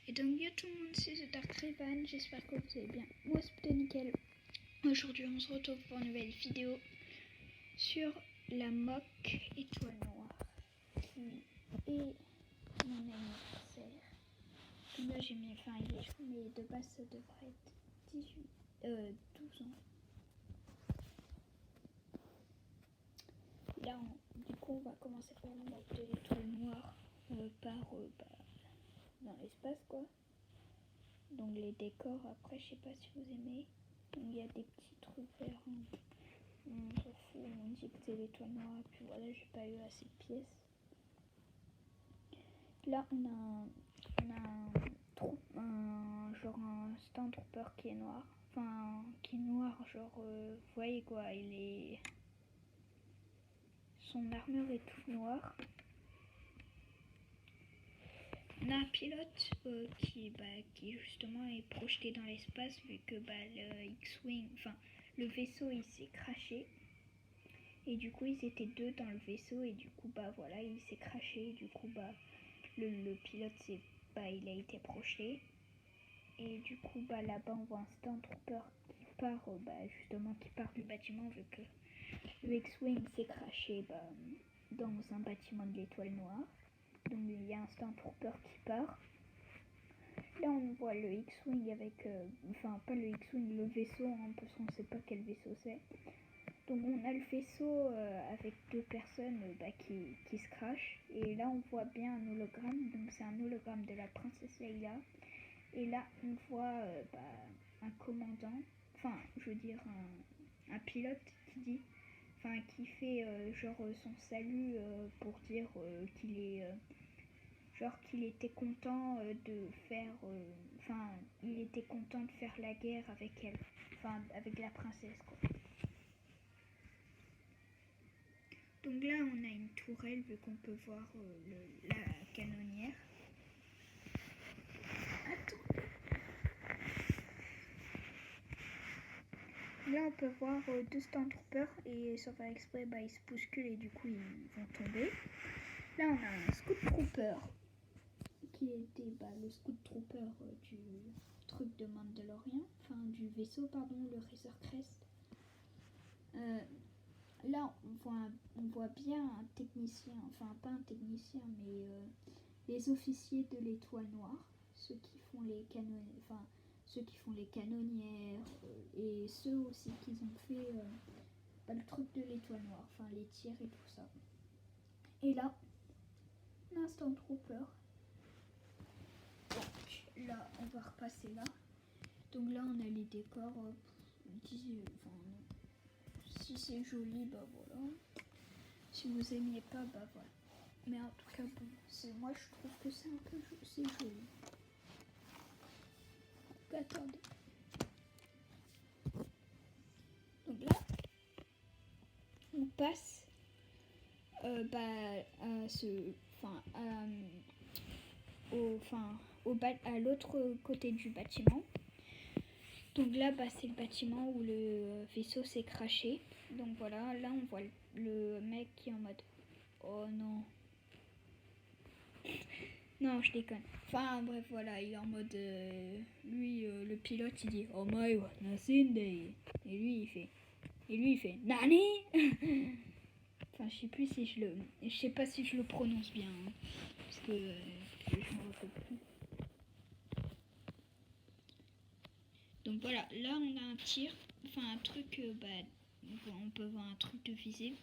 Et donc yo tout le monde, c'est The Dark Rivan, j'espère que vous allez bien. Moi c'est plutôt nickel. Aujourd'hui on se retrouve pour une nouvelle vidéo sur la moque étoile noire qui est mon anniversaire. Donc là j'ai mis fin hier, mais de base ça devrait être 12 ans. Là du coup on va commencer par la moque de l'étoile noire dans l'espace quoi. Donc les décors, après je sais pas si vous aimez. Donc il y a des petits trucs verts. On s'en fout, on dit que c'est l'étoile noire. Puis voilà, j'ai pas eu assez de pièces. Là on a genre un Stormtrooper qui est noir. Enfin qui est noir, genre vous voyez quoi, son armure est toute noire. On a un pilote qui justement est projeté dans l'espace vu que le X-Wing, enfin le vaisseau il s'est crashé. Et du coup ils étaient deux dans le vaisseau et du coup voilà il s'est crashé. Du coup le pilote il a été projeté. Et du coup là-bas on voit un Stormtrooper qui part justement qui part du bâtiment vu que le X-Wing s'est crashé dans un bâtiment de l'étoile noire. Donc il y a un Stormtrooper qui part. Là on voit le X-Wing avec, pas le X-Wing, le vaisseau, parce qu'on ne sait pas quel vaisseau c'est. Donc on a le vaisseau avec deux personnes qui se crashent. Et là on voit bien un hologramme, donc c'est un hologramme de la princesse Leia. Et là on voit un commandant, je veux dire un pilote qui fait son salut pour dire qu'il était content de faire, il était content de faire la guerre avec elle, avec la princesse quoi. Donc là on a une tourelle vu qu'on peut voir la canonnière. Là on peut voir deux Stormtroopers et sans faire exprès ils se bousculent et du coup ils vont tomber. Là on a un Scout Trooper qui était le Scout Trooper du truc de Mandalorian, du vaisseau le Razor Crest. Là on voit bien un technicien, pas un technicien mais les officiers de l'étoile noire, ceux qui font les canonnières et ceux aussi qui ont fait le truc de l'étoile noire, les tirs et tout ça. Et là on a un Stormtrooper. Donc là on va repasser là. Donc là on a les décors. Si c'est joli, voilà. Si vous aimiez pas, voilà. Mais en tout cas, moi je trouve que c'est un peu joli. Attendez. Donc là, on passe à l'autre côté du bâtiment. Donc là, c'est le bâtiment où le vaisseau s'est crashé. Donc voilà, là on voit le mec qui est en mode oh non. Non, je déconne. Bref, voilà, il est en mode le pilote il dit oh my wa nasinde. Et lui il fait Nani. Je sais pas si je le prononce bien parce que je m'en rappelle plus. Donc voilà, là on a un tir, un truc, on peut voir un truc de visée.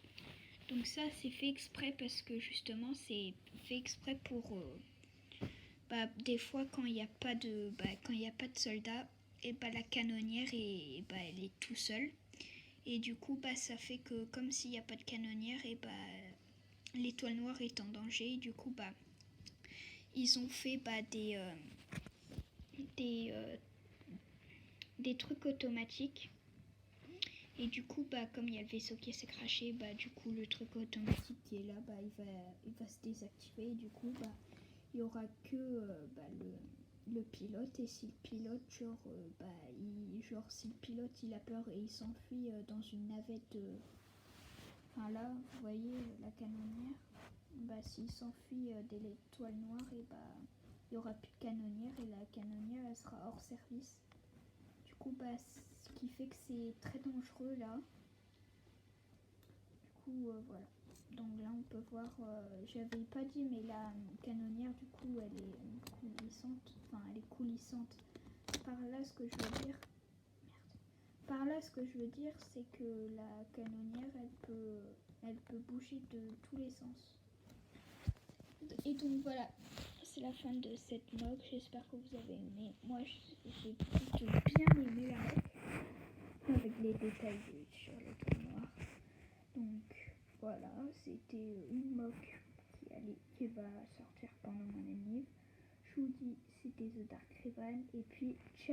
Donc ça c'est fait exprès parce que justement c'est fait exprès pour des fois quand il n'y a pas de soldats, et la canonnière elle est tout seule. Et du coup ça fait que comme s'il n'y a pas de canonnière, et l'étoile noire est en danger. Et du coup ils ont fait des trucs automatiques. Et du coup comme il y a le vaisseau qui s'est crashé, du coup le truc automatique qui est là il va se désactiver. Et du coup il y aura que le pilote. Et si le pilote si le pilote il a peur et il s'enfuit dans une navette là vous voyez la canonnière, s'il s'enfuit de l'étoile noire, il n'y aura plus de canonnière et la canonnière elle sera hors service. Du coup, ce qui fait que c'est très dangereux là. Du coup, voilà. Donc là, on peut voir, j'avais pas dit, mais la canonnière, du coup, elle est coulissante. Enfin, elle est coulissante. Par là, ce que je veux dire, Par là, ce que je veux dire, c'est que la canonnière, elle peut bouger de tous les sens. Et donc voilà, c'est la fin de cette mock. J'espère que vous avez aimé. Moi, j'ai plutôt bien aimé la mock, avec les détails sur les trous noirs. Donc voilà, c'était une mock qui va sortir pendant mon anniv. Je vous dis, c'était The Dark Ribbon. Et puis, ciao.